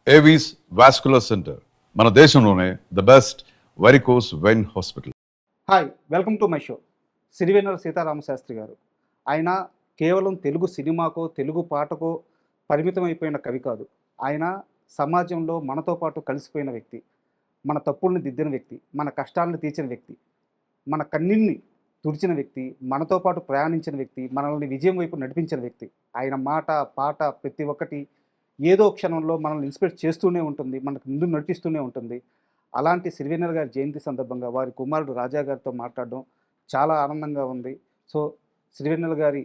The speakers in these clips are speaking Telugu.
ఏవీస్ వాస్కులర్ సెంటర్ మన దేశంలోనే the best varicose vein hospital. Hi, welcome to my show. Sirivennela Sitaramasastri గారు. ఆయన కేవలం తెలుగు సినిమాకో, తెలుగు పాటకో పరిమితమైపోయిన కవి కాదు. ఆయన సమాజంలో మనతో పాటు కలిసిపోయిన వ్యక్తి. మన తప్పుల్ని దిద్దిన వ్యక్తి, మన కష్టాలను తీర్చిన వ్యక్తి, మన కన్నీళ్ళని తుడిచిన వ్యక్తి, మనతో పాటు ప్రయాణించిన వ్యక్తి, మనల్ని విజయం వైపు నడిపించిన వ్యక్తి. ఆయన మాట, పాట ప్రతి ఒక్కటి ఏదో క్షణంలో మనల్ని ఇన్స్పైర్ చేస్తూనే ఉంటుంది, మనకు ముందు నడిపిస్తూనే ఉంటుంది. అలాంటి సిరివెన్నెల గారి జయంతి సందర్భంగా వారి కుమారుడు రాజా గారితో మాట్లాడడం చాలా ఆనందంగా ఉంది. సో, సిరివెన్నెల గారి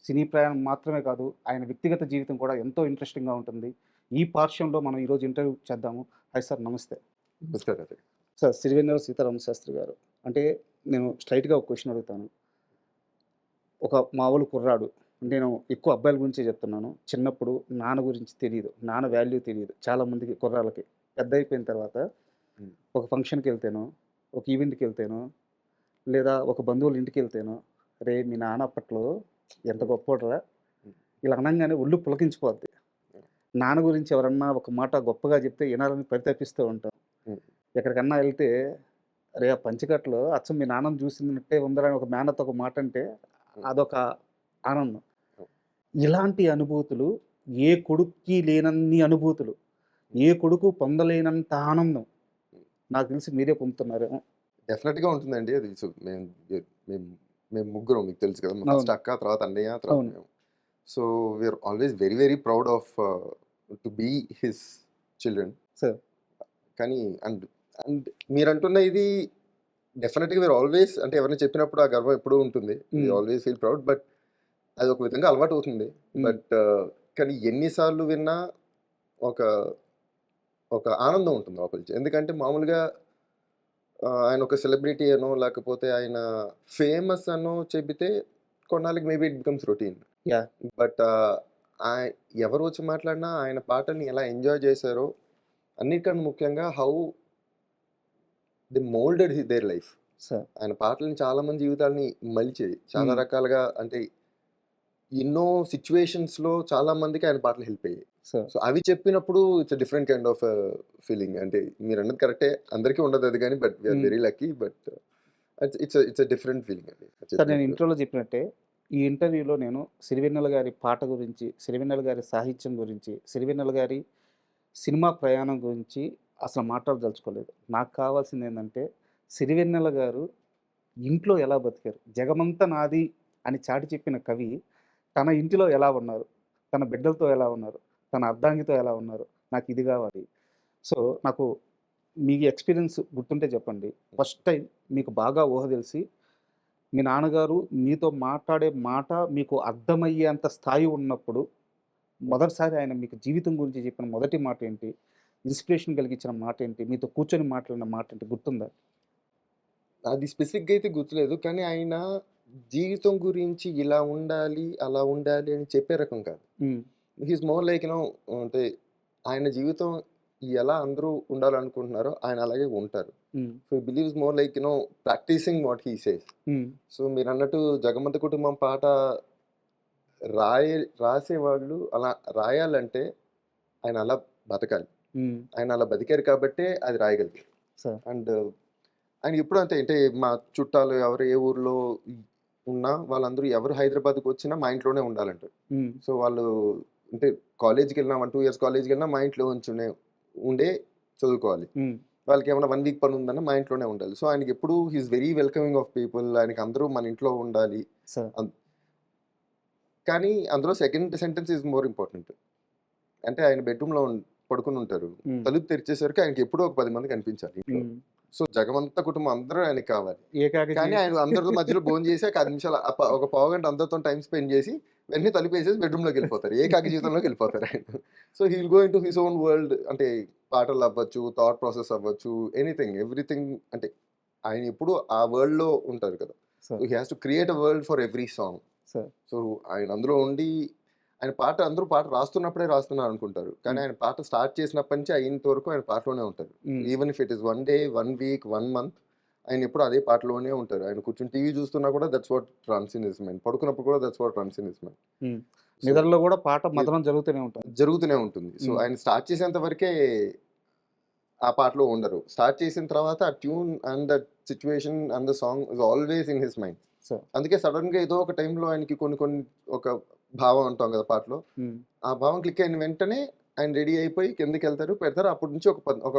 సినీ ప్రయాణం మాత్రమే కాదు, ఆయన వ్యక్తిగత జీవితం కూడా ఎంతో ఇంట్రెస్టింగ్‌గా ఉంటుంది. ఈ పార్శ్వంలో మనం ఈరోజు ఇంటర్వ్యూ చేద్దాము. హాయ్ సార్, నమస్తే. నమస్కారం అండి. సార్, సిరివెన్నెల సీతారామ శాస్త్రి గారు. అంటే నేను స్ట్రైట్‌గా ఒక క్వెషన్ అడుగుతాను. ఒక మామూలు కుర్రాడు, నేను ఎక్కువ అబ్బాయిల గురించే చెప్తున్నాను. చిన్నప్పుడు నాన్న గురించి తెలీదు. నాన్న వాల్యూ తెలీదు చాలామందికి కుర్రాళ్ళకి. పెద్దయిపోయిన తర్వాత ఒక ఫంక్షన్‌కెళ్తేనో, ఒక ఈవెంట్‌కెళ్తేనో, లేదా ఒక బంధువుల ఇంటికెళ్తేనో, "రేయ్! మీ నాన్న అప్పట్లో ఎంత గొప్పోడురా" ఇలా అనంగానే ఒళ్ళు పులకించిపోద్ది. నాన్న గురించి ఎవరన్నా ఒక మాట గొప్పగా చెప్తే వినాలని పరితపిస్తూ ఉంటాం. హ్మ్. ఎక్కడికన్నా ఎళ్తే, "అరే! ఆ పంచకట్టులో అచ్చం మీ నాన్నని చూసినట్టే ఉందిరా" అని ఒక మేనత్త ఒక మాట అంటే అదొక ఆనందం. ఇలాంటి అనుభూతులు ఏ కొడుక్కి లేనన్ని అనుభూతులు, ఏ కొడుకు పొందలేనంత ఆనందం నాకు తెలిసి మీరే పొందుతున్నారేమో. డెఫినెట్‌గా ఉంటుందండి. అది మేము మేము మేము ముగ్గురం మీకు తెలుసు కదా! ఫస్ట్ అవును. అక్క, తర్వాత అన్నయ్య, తర్వాత అవును. మేము. So, we are always very very proud of to be his children. Sir. కానీ అండ్ అండ్ మీరంటున్న ఇది డెఫినెట్‌గా వి ఆర్ ఆల్‌వేస్ అంటే ఎవరైనా చెప్పినప్పుడు ఆ గర్వం ఎప్పుడూ ఉంటుంది. వి హ్మ్. Always feel proud. బట్ అది ఒక విధంగా అలవాటవుతుంది. హ్మ్. బట్ కానీ ఎన్ని సార్లు విన్నా ఒక ఒక ఆనందం ఉంటుంది లోపల నుంచి. ఎందుకంటే మామూలుగా ఆయన ఒక సెలబ్రిటీ అనో, లేకపోతే ఆయన ఫేమస్ అనో చెబితే కొన్నాళ్ళకి maybe it becomes routine. Yeah! But ఆహ్, ఎవరు వచ్చి మాట్లాడినా ఆయన పాటని ఎలా ఎంజాయ్ చేశారో, అన్నిటికన్నా ముఖ్యంగా how they moulded their life. Sir. ఆయన పాటలని చాలా మంది జీవితాల్ని మలిచాయి. చాలా హ్మ్. రకాలుగా అంటే ఎన్నో సిట్యుయేషన్స్‌లో చాలా మందికి ఆయన పాటలు హెల్ప్ అయ్యాయి. సార్. సో, అవి చెప్పినప్పుడు it's a different kind of feeling. అంటే మీరన్నది కరెక్టే. అందరికీ ఉండదు అది గానీ, బట్ వి ఆర్ హ్మ్. Very lucky. But it's a different feeling అండి సార్, నేను చెప్పినప్పుడు. ఇంట్రోలో చెప్పినట్టే, ఈ ఇంటర్వ్యూలో నేను సిరివెన్నెల గారి పాట గురించి, సిరివెన్నెల గారి సాహిత్యం గురించి, సిరివెన్నెల గారి సినిమా ప్రయాణం గురించి అసలు మాట్లాడదలుచుకోలేదు. నాకు కావాల్సిందేందంటే, సిరివెన్నెల గారు ఇంట్లో ఎలా బతికారు? జగమంతా నాది అని చాటి చెప్పిన కవి, తన ఇంటిలో ఎలా ఉన్నారు? తన బిడ్డలతో ఎలా ఉన్నారు? తన అర్ధాంగితో ఎలా ఉన్నారు? నాకిది గావాలి. సో, నాకు మీ ఎక్స్‌పీరియన్స్ గుర్తుంటే చెప్పండి. ఫస్ట్ టైమ్ మీకు బాగా ఊహ తెలిసి, మీ నాన్నగారు మీతో మాట్లాడే మాట మీకు అర్థమయ్యేంత స్థాయి ఉన్నప్పుడు, మొదటిసారి ఆయన మీకు జీవితం గురించి చెప్పిన మొదటి మాటేంటి? ఇన్‌స్పిరేషన్ కలిగించిన మాటేంటి? మీతో కూర్చొని మాట్లాడిన మాటేంటి గుర్తుందా? అది స్పెసిఫిక్‌గా అయితే గుర్తులేదు. కానీ ఆయన జీవితం గురించి ఇలా ఉండాలి, అలా ఉండాలి అని చెప్పే రకం కాదు. హ్మ్. హి ఈస్ మోర్ లైక్ అంటే ఆయన జీవితం ఎలా అందరూ ఉండాలనుకుంటున్నారో ఆయన అలాగే ఉంటారు. Hmm. So, he believes more like practicing what he says. Hmm. So, మీరన్నట్టు 'జగమంత కుటుంబం' పాట రాసేవాళ్ళు అలా రాయాలంటే ఆయన అలా బతకాలి. హ్మ్. ఆయన అలా బతికారు కాబట్టే అది రాయగలిగారు. సార్. అండ్ ఆయన ఎప్పుడు అంతే అంటే మా చుట్టాలు ఎవరు ఏ ఊర్లో ఉన్నా వాళ్ళందరూ ఎవరు హైదరాబాద్‌కొచ్చినా మా ఇంట్లోనే ఉండాలంటారు. హ్మ్. సో, వాళ్ళు అంటే కాలేజ్‌కెళ్ళినా 1, 2 ఇయర్స్ కాలేజ్‌కెళ్ళినా మా ఇంట్లో ఉండే చదువుకోవాలి. హ్మ్. వాళ్ళకేమైనా 1 వీక్ పనుందన్నా మా ఇంట్లోనే ఉండాలి. సో, ఆయనకెప్పుడు he is very welcoming of people. ఆయనకి అందరూ మన ఇంట్లో ఉండాలి. సార్. అన్ కానీ అందులో second sentence is more important. అంటే ఆయన బెడ్‌రూమ్‌లో పడుకొనుంటారు. హ్మ్. తలుపు తెరిచేసరికి ఆయనకెప్పుడో ఒక 10 మంది కనిపించాలి ఇంట్లో. హ్మ్. సో, జగమంత కుటుంబం అందరూ ఆయనకి కావాలి. ఏకాకి కానీ జీవితం. ఆయన అందరితో మధ్యలో భోంచేసి ఒక 5 నిమిషాలు ఒక పావుగంట అందరితో టైమ్ స్పెండ్ చేసి వెంటనే తలుపేసేసి బెడ్‌రూమ్‌లోకెళ్ళిపోతారు. ఏకాకి జీవితంలోకెళ్ళిపోతారు ఆయన. So, he will go into his own world. అంటే పాటలవ్వచ్చు, థాట్ ప్రాసెస్ అవ్వచ్చు, ఎనీథింగ్ ఎవ్రీథింగ్ అంటే ఆయన ఎప్పుడు ఆ వరల్డ్‌లో ఉంటారు కదా! So, sir. He has to create a world for every song. Sir. So, ఆయన అందులో ఉండి ఆయన అందరూ పాట రాస్తున్నప్పుడే రాస్తున్నారనుకుంటారు. కానీ హ్మ్. ఆయన పాట స్టార్ట్ చేసినప్పటి నుంచి అయ్యేంత వరకు ఆయన పాటలోనే ఉంటారు. హ్మ్. Even if it is 1 day, 1 week, 1 month ఆయన ఎప్పుడు అదే పాటలోనే ఉంటారు. ఆయన కూర్చొని టీవీ చూస్తున్నా కూడా that's what runs in his mind. పడుకున్నప్పుడు కూడా that's what runs in his mind. హ్మ్. నిద్రలో కూడా పాట మదనం జరుగుతూనే ఉంటుంది. జరుగుతూనే ఉంటుంది. So Hmm. ఆయన స్టార్ట్ చేసేంత వరకే ఆ పాటలో ఉండరు. స్టార్ట్ చేసిన తర్వాత ఆ tune and that situation and the song is always in his mind. So అందుకే సడన్ గా ఏదో ఒక టైంలో ఆయనకి కొన్ని ఒక భావం అంటాం కదా పాటలో, ఆ భావం క్లిక్ అయిన వెంటనే ఆయన రెడీ అయిపోయి కిందకి వెళ్తారు, పెడతారు. అప్పటి నుంచి ఒక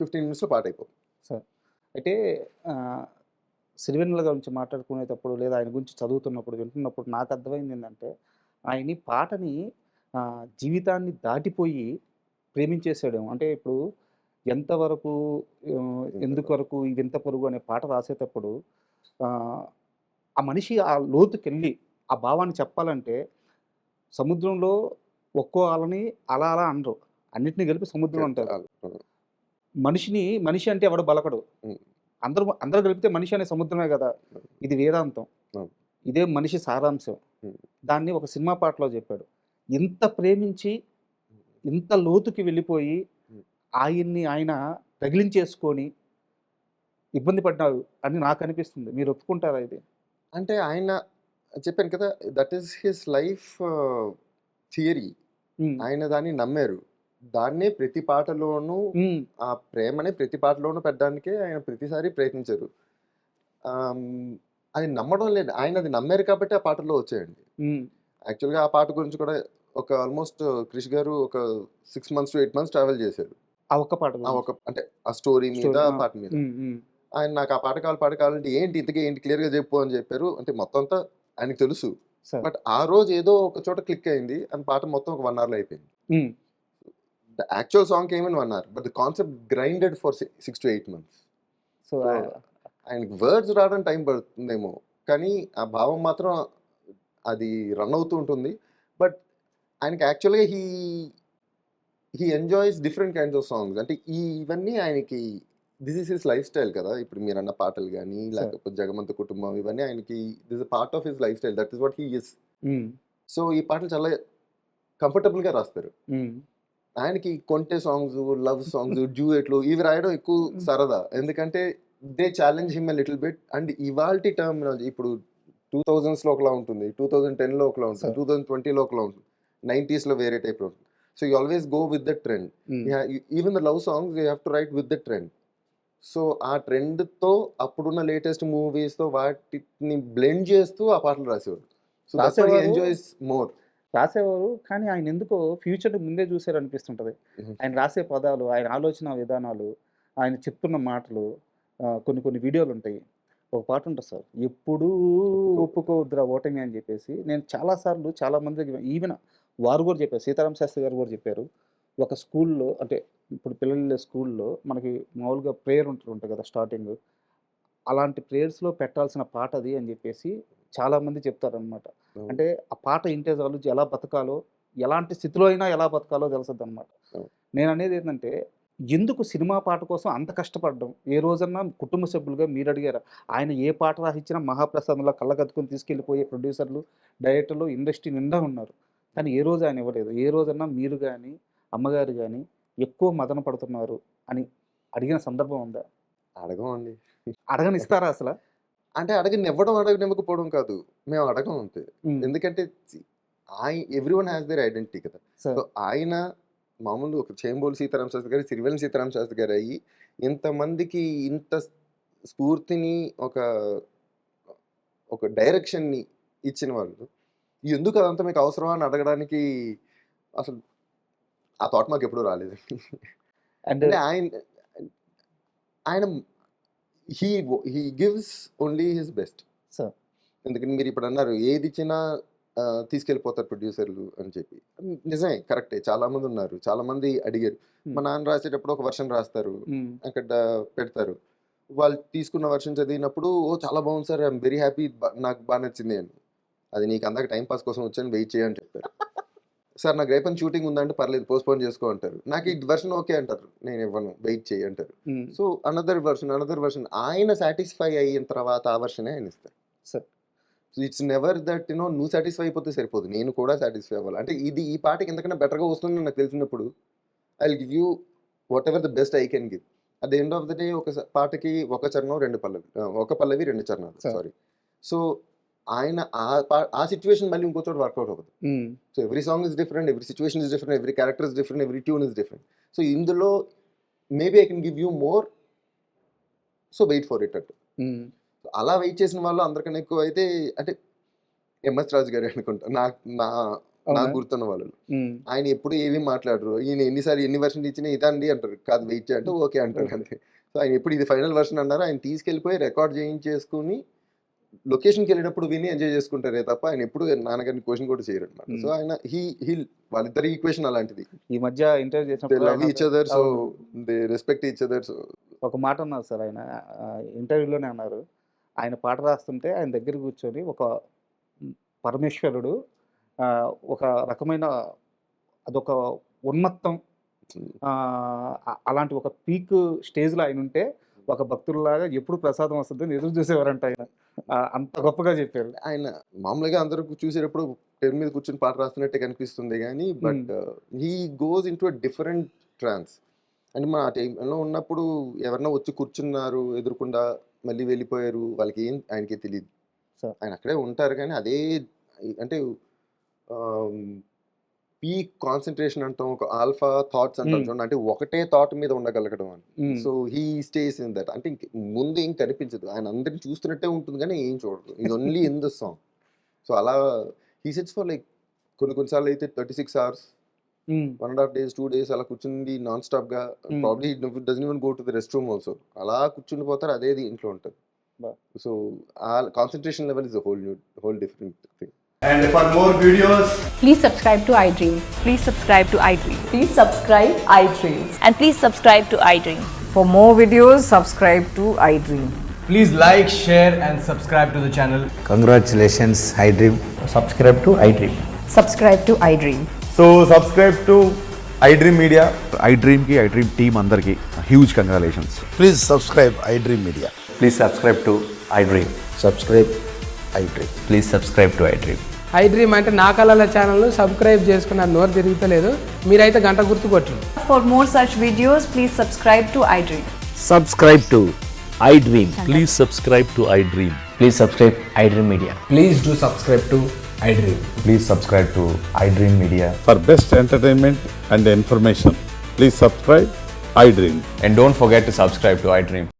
15 minutes లో పాట అయిపోతుంది. సో అయితే సిరివెన్నెల గురించి మాట్లాడుకునేటప్పుడు లేదా ఆయన గురించి చదువుతున్నప్పుడు వింటున్నప్పుడు నాకు అర్థమైంది ఏంటంటే ఆయన్ని పాటని జీవితాన్ని దాటిపోయి ప్రేమించేసాడేమో. అంటే ఇప్పుడు ఎంతవరకు ఎందుకు వరకు ఇది ఎంత పొరుగు అనే పాట రాసేటప్పుడు ఆ, ఆ మనిషి ఆ లోతుకెళ్ళి ఆ భావాన్ని చెప్పాలంటే సముద్రంలో ఒక్కో అలని అలా అలా అనరు, అన్నిటిని కలిపి సముద్రం అంటారు. మనిషి అంటే ఎవడు బలకడు, Hmm. అందరూ కలిపితే మనిషి అనే సముద్రమే కదా. ఇది వేదాంతం, Hmm. ఇదే మనిషి సారాంశం. Hmm. దాన్ని ఒక సినిమా పాటలో చెప్పాడు. ఇంత ప్రేమించి ఇంత లోతుకి వెళ్ళిపోయి Hmm. ఆయన తగిలించేసుకొని ఇబ్బంది పడ్డాడు అని నాకు అనిపిస్తుంది. మీరు ఒప్పుకుంటారా ఇది? అంటే ఆయన చెప్పాను కదా, that is his life theory. Um, ఆయన దాన్ని నమ్మారు. దాన్నే ప్రతి పాటలోనూ ఉమ్, ఆ ప్రేమని ప్రతి పాటలోనూ పెట్టడానికే ఆయన ప్రతిసారి ప్రయత్నించారు. ఆమ్, అది నమ్మడం లేదు, ఆయన అది నమ్మారు కాబట్టి ఆ పాటల్లో వచ్చాయండి. ఉమ్, యాక్చువల్గా ఆ పాట గురించి కూడా ఒక ఆల్మోస్ట్ క్రిష్ గారు ఒక 6 months to 8 months ట్రావెల్ చేశారు. ఆ ఒక్క పాట ఆ గురించి. ఒక అంటే ఆ స్టోరీ మీద, స్టోరీ, ఆ పాట మీద. ఆయన నాకు ఆ పాట కావాలంటే ఇంతకీ ఏంటి క్లియర్గా చెప్పు అని చెప్పారు. అంటే మొత్తం అంతా ఆయనకు తెలుసు. సార్. బట్ ఆ రోజు ఏదో ఒక చోట క్లిక్ అయింది. అండ్ పాట మొత్తం ఒక 1 hour లో అయిపోయింది. The actual song came in 1 hour. But the concept grinded for 6 to 8 months. So so ఆయనకి వర్డ్స్ రావడం టైం పడుతుందేమో, కానీ ఆ భావం మాత్రం అది రన్ అవుతూ ఉంటుంది. బట్ ఆయనకి యాక్చువల్గా he enjoys different kinds of songs. అంటే ఇవన్నీ ఆయనకి this is his life style కదా. ఇప్పుడు మీరు అన్న పాటలు కానీ, లేకపోతే జగమంత కుటుంబం, ఇవన్నీ ఆయనకి this part of his life style. That is what he is. So ఈ పాటలు చాలా కంఫర్టబుల్గా రాస్తారు. ఆయనకి కొంటె సాంగ్స్, లవ్ సాంగ్స్, డ్యూయెట్లు ఇవి రాయడం ఎక్కువ సరదా. ఎందుకంటే they challenge him a little bit. And ఇవాల్టి టర్మినాలజీ ఇప్పుడు 2000s లో ఒకలా ఉంటుంది, 2010 లో ఒకలా ఉంటుంది, 2020 లో ఒకలా ఉంటుంది, 90s లో వేరే టైప్ లో ఉంటుంది. So you always go with the trend. Even the love songs you have to right with the trend. So ఆ ట్రెండ్తో అప్పుడున్న లేటెస్ట్ మూవీస్తో వాటిని బ్లెండ్ చేస్తూ ఆ పాటలు రాసేవాడు. So that's what he enjoys more. రాసేవారు, కానీ ఆయన ఎందుకో ఫ్యూచర్ ముందే చూసారు అనిపిస్తుంటది. ఆయన రాసే పదాలు, ఆయన ఆలోచన విధానాలు, ఆయన చెప్తున్న మాటలు, కొన్ని వీడియోలు ఉంటాయి. ఒక పాట ఉంటుంది సార్, ఎప్పుడూ ఒప్పుకోవద్దురా ఓటమి అని చెప్పేసి. నేను చాలాసార్లు చాలామందికి ఈవెన్ వారు కూడా చెప్పారు, సీతారామ శాస్త్రి గారు కూడా చెప్పారు. ఒక స్కూల్లో అంటే ఇప్పుడు పిల్లల స్కూల్లో మనకి మామూలుగా ప్రేయర్ ఉంటుంది కదా స్టార్టింగ్, అలాంటి ప్రేయర్స్లో పెట్టాల్సిన పాట అది అని చెప్పేసి చాలామంది చెప్తారనమాట. అంటే ఆ పాట వింటే చాలు ఎలా బతకాలో, ఎలాంటి స్థితిలో అయినా ఎలా బతకాలో తెలుసద్దు అనమాట. నేను అనేది ఏంటంటే, ఎందుకు సినిమా పాట కోసం అంత కష్టపడడం? ఏ రోజన్నా కుటుంబ సభ్యులుగా మీరు అడిగారా? ఆయన ఏ పాట రాసిచ్చినా మహాప్రసాదంలా కళ్ళకద్దుకొని తీసుకెళ్ళిపోయే ప్రొడ్యూసర్లు, డైరెక్టర్లు ఇండస్ట్రీ నిండా ఉన్నారు. కానీ ఏ రోజు ఆయన ఇవ్వలేదు. ఏ రోజన్నా మీరు కానీ, అమ్మగారు కానీ ఎక్కువ మదన పడుతున్నారు అని అడిగిన సందర్భం ఉందా? అడగమండి. అడగనిస్తారా అసలు? అంటే అడగనివ్వకపోవడం కాదు, మేము అడగం అంతే. ఎందుకంటే ఎవ్రీవన్ హ్యాస్ దేర్ ఐడెంటిటీ కదా. సో ఆయన మామూలు ఒక చేంబోలు సీతారామ శాస్త్రి గారు, సిరివెన్నెల సీతారామ శాస్త్రి గారు అయ్యి ఇంతమందికి ఇంత స్ఫూర్తిని, ఒక డైరెక్షన్ని ఇచ్చిన వాళ్ళు, ఎందుకు అదంతా మీకు అవసరమా అని అడగడానికి అసలు ఆ థాట్ మాకు ఎప్పుడూ రాలేదు. అంటే ఆయన he gives only his best. ఎందుకంటే మీరు ఇప్పుడు అన్నారు ఏది ఇచ్చినా తీసుకెళ్ళిపోతారు ప్రొడ్యూసర్లు అని చెప్పి. నిజమే, కరెక్టే. చాలా మంది ఉన్నారు, చాలా మంది అడిగారు. మా నాన్న రాసేటప్పుడు ఒక వర్షన్ రాస్తారు, అక్కడ పెడతారు. వాళ్ళు తీసుకున్న వర్షన్ చదివినప్పుడు ఓ చాలా బాగుంది సార్, ఐఎమ్ వెరీ హ్యాపీ, నాకు బాగా నచ్చింది అని. అది నీకు అందాక టైం పాస్ కోసం వచ్చాను, వెయిట్ చేయని చెప్తారు. సార్ నాకు రేపని షూటింగ్ ఉందంటే పర్లేదు పోస్ట్పోన్ చేసుకో అంటారు. నాకు ఈ వర్షన్ ఓకే అంటారు, నేను ఇవ్వను, వెయిట్ చేయి అంటారు. సో అనదర్ వర్షన్ ఆయన సాటిస్ఫై అయిన తర్వాత ఆ వర్షనే ఆయన ఇస్తారు. సో ఇట్స్ నెవర్ దట్ నువ్వు సాటిస్ఫై అయిపోతే సరిపోదు, నేను కూడా సాటిస్ఫై అవ్వాలి. అంటే ఈ పాటకి ఎంతకన్నా బెటర్గా వస్తుందని నాకు తెలిసినప్పుడు I will give you what ever the best I can give. At the end of the day ఒక పాటకి ఒక చరణం 2 పల్లవి, ఒక పల్లవి 2 చరణాలు, సారీ. సో ఆయన ఆ సిచ్యువేషన్ మళ్ళీ ఇంకో చోట వర్కౌట్ అవుతుంది. So every song is different, every situation is different, every character is different, every tune is different. So ఇందులో maybe I can give you more, so wait for it at. అలా వెయిట్ చేసిన వాళ్ళు అందరికన్నా ఎక్కువ అయితే అంటే ఎంఎస్ రాజు గారు అనుకుంటా, నాకు గుర్తున్న వాళ్ళు. ఆయన ఎప్పుడు ఏమీ మాట్లాడరు, ఈయన ఎన్ని వర్షన్ ఇచ్చినా ఇదండి అంటారు, కాదు వెయిట్ చేయంటే ఓకే అంటారు అంతే. సో ఆయన ఎప్పుడు ఇది ఫైనల్ వర్షన్ అన్నారు, ఆయన తీసుకెళ్ళిపోయి రికార్డ్ చేయించేసుకుని లొకేషన్కి వెళ్ళినప్పుడు విని ఎంజాయ్ చేసుకుంటారే తప్ప ఆయన ఎప్పుడు నాన్నగారిని క్వశ్చన్ కూడా చేయరు అనమాట. సో ఆయన వాళ్ళిద్దరి ఈక్వేషన్ అలాంటిది. ఈ మధ్య ఇంటర్వ్యూ చేసినప్పుడు love each other, so they respect each other. So ఒక మాట అన్నారు సార్, ఆయన ఇంటర్వ్యూలోనే అన్నారు, ఆయన పాట రాస్తుంటే ఆయన దగ్గర కూర్చొని ఒక పరమేశ్వరుడు ఒక రకమైన అదొక ఉన్నతం, అలాంటి ఒక పీక్ స్టేజ్లో ఆయన ఉంటే ఒక భక్తుల్లాగా ఎప్పుడు ప్రసాదం వస్తుందని ఎదురు చూసేవారంట ఆయన. అంత గొప్పగా చెప్పారు. ఆయన మామూలుగా అందరూ చూసేటప్పుడు టెన్ మీద కూర్చొని పాట రాస్తున్నట్టే కనిపిస్తుంది కానీ but he goes into different trance. అంటే మన ఆ టైంలో ఉన్నప్పుడు ఎవరన్నా వచ్చి కూర్చున్నారు ఎదురుకుండా మళ్ళీ వెళ్ళిపోయారు, వాళ్ళకి ఆయనకే తెలియదు. ఆయన అక్కడే ఉంటారు కానీ అదే అంటే పీక్ కాన్సన్ట్రేషన్ అంటాం, ఒక ఆల్ఫా థాట్స్ అంటాం చూడండి, అంటే ఒకటే థాట్ మీద ఉండగలగడం అని. So he stays in that. అంటే ముందు ఏం కనిపించదు, ఆయన అందరిని చూస్తున్నట్టే ఉంటుంది కానీ ఏం చూడదు, ఇది only in the song. So అలా హీ సిట్స్ ఫర్ లైక్ కొన్నిసార్లు అయితే 36 hours, 1.5 days, 2 days అలా కూర్చుండి నాన్ స్టాప్ గా. Probably doesn't even go to the rest room also. అలా కూర్చుని పోతారు, అదే ఇంట్లో ఉంటుంది. సో ఆ concentration level is whole different thing. And for more videos, please subscribe to iDream. Please subscribe to iDream. Please subscribe iDream. And please subscribe to iDream. For more videos, subscribe to iDream. please like, share and subscribe to the channel. Congratulations, iDream. Subscribe to iDream. Subscribe to iDream. So subscribe to iDream Media. iDream ki iDream team andarki huge congratulations. Please subscribe iDream Media. Please subscribe to iDream. Subscribe iDream. Please subscribe to iDream. iDream అంటే నా కళల ఛానల్ సబ్స్క్రైబ్ చేసుకున్నారు, నోరు తిరుగుతలేదు, మీరైతే గంట గుర్తు కొట్టండి. For more such videos, please subscribe to iDream. Subscribe to iDream. Please subscribe to iDream. Please subscribe iDream Media. Please do subscribe to iDream. Please subscribe to iDream Media. For best entertainment and information, please subscribe iDream. And don't forget to subscribe to iDream.